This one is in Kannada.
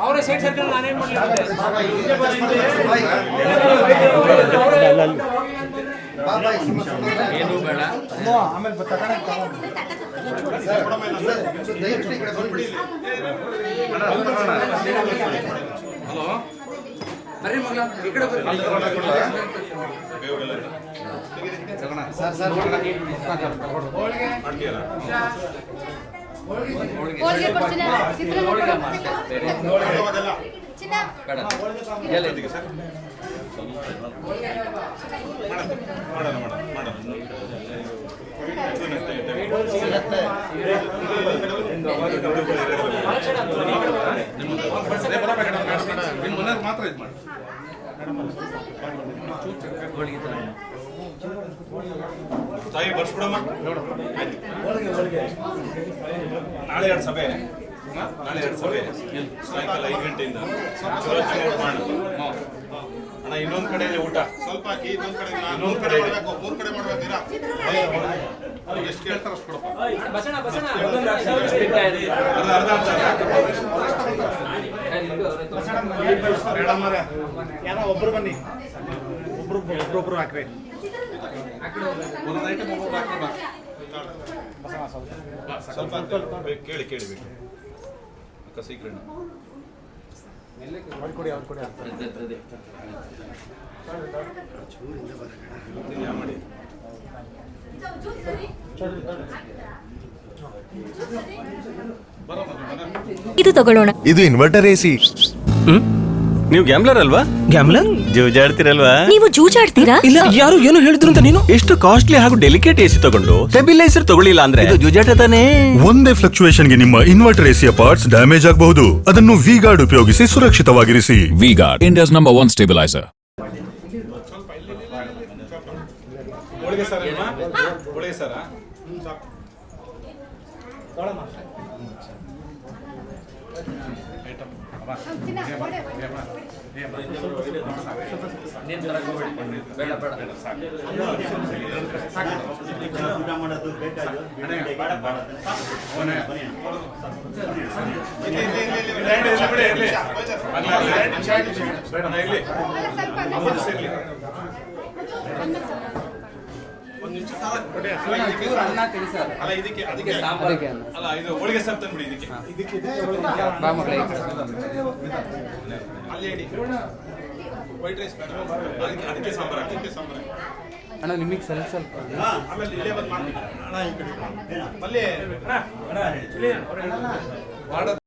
ಅವರೇ ಸೈಡ್ ಸರ್ಕಲ್ ನಾನೇನ್ ಮಾಡಲಿ ಏನು ಬೇಡ ಆಮೇಲೆ ಹಲೋ ಬರ್ರಿ ಮಗಳ ಈ ಕಡೆ ಬರ್ರಿ ಸರ್ ಸರ್ ಹೋಳಿಗೆ ಕೊಡ್ತೀನಿ ಚಿನ್ನ ಎಲ್ಲಿದ್ದೀಗ ಸರ್ ಮಾತ್ರ ಇದು ಮಾಡಿ ತಾಯಿ ಬರ್ಸ್ಬಿಡಮ್ಮ ನಾಳೆ 2 ಸಭೆ ಸಾಯಂಕಾಲ 5 ಗಂಟೆಯಿಂದ ಅಣ್ಣ ಇನ್ನೊಂದು ಕಡೆಯಲ್ಲಿ ಊಟ ಸ್ವಲ್ಪ ಹಾಕಿ ಇನ್ನೊಂದು ಕಡೆ 3 ಕಡೆ ಮಾಡ್ಬೇಕೀರಾ ಎಷ್ಟು ಕೇಳ್ತಾರ ಅಷ್ಟು ಕೊಡಪ್ಪ ಏನೋ ಒಬ್ರು ಬನ್ನಿ ಒಬ್ರು ಹಾಕ್ರಿ ಒಂದೊಂದು ಐಟಮ್ ಒಬ್ಬೊಬ್ರು ಹಾಕ್ರಿ ಸ್ವಲ್ಪ ಕೇಳಿಬೇಕು ಅಕ್ಕ ಸೀಕ್ರೆಟ್ ಕೊಡಿ ಅವ್ರು ಕೊಡಿ ಮಾಡಿ ಇದು ತಗೊಳ್ಳೋಣ. ಇದು ಇನ್ವರ್ಟರ್ ಎಸಿ. ನೀವು ಗ್ಯಾಮ್ಲರ್ ಅಲ್ವಾ? ಗ್ಯಾಮ್ಲರ್ ಜೂಜಾಡ್ತಿರಲ್ವಾ? ನೀವು ಜೂಜಾಡ್ತೀರಾ? ಇಲ್ಲ, ಯಾರು ಏನು ಹೇಳಿದ್ರು ಅಂತ ನೀನು? ಎಷ್ಟು ಕಾಸ್ಟ್ಲಿ ಹಾಗೂ ಡೆಲಿಕೇಟ್ ಎಸಿ ತಗೊಂಡು ಸ್ಟೆಬಿಲೈಸರ್ ತಗೊಳ್ಳಿಲ್ಲ ಅಂದ್ರೆ ಇದು ಜೂಜಾಟ ತಾನೇ. ಒಂದೇ ಫ್ಲಕ್ಚುಯೇಷನ್ ಗೆ ನಿಮ್ಮ ಇನ್ವರ್ಟರ್ ಎಸಿಯ ಪಾರ್ಟ್ಸ್ ಡ್ಯಾಮೇಜ್ ಆಗಬಹುದು. ಅದನ್ನು ವಿ ಗಾರ್ಡ್ ಉಪಯೋಗಿಸಿ ಸುರಕ್ಷಿತವಾಗಿರಿಸಿ. V guard, India's number 1 stabiliser. Holige sir ತಂದ್ಬಿಡಿ ಇದಕ್ಕೆ ವೈಟ್ ರೈಸ್ ಅದಕ್ಕೆ ಸಾಂಬಾರ್ ಅಣ್ಣ ನಿಮಗೆ ಸ್ವಲ್ಪ ಆಮೇಲೆ ಇಲ್ಲೇ ಬಂದು ಮಾಡಿ ಅಣ್ಣ ಈ ಕಡೆ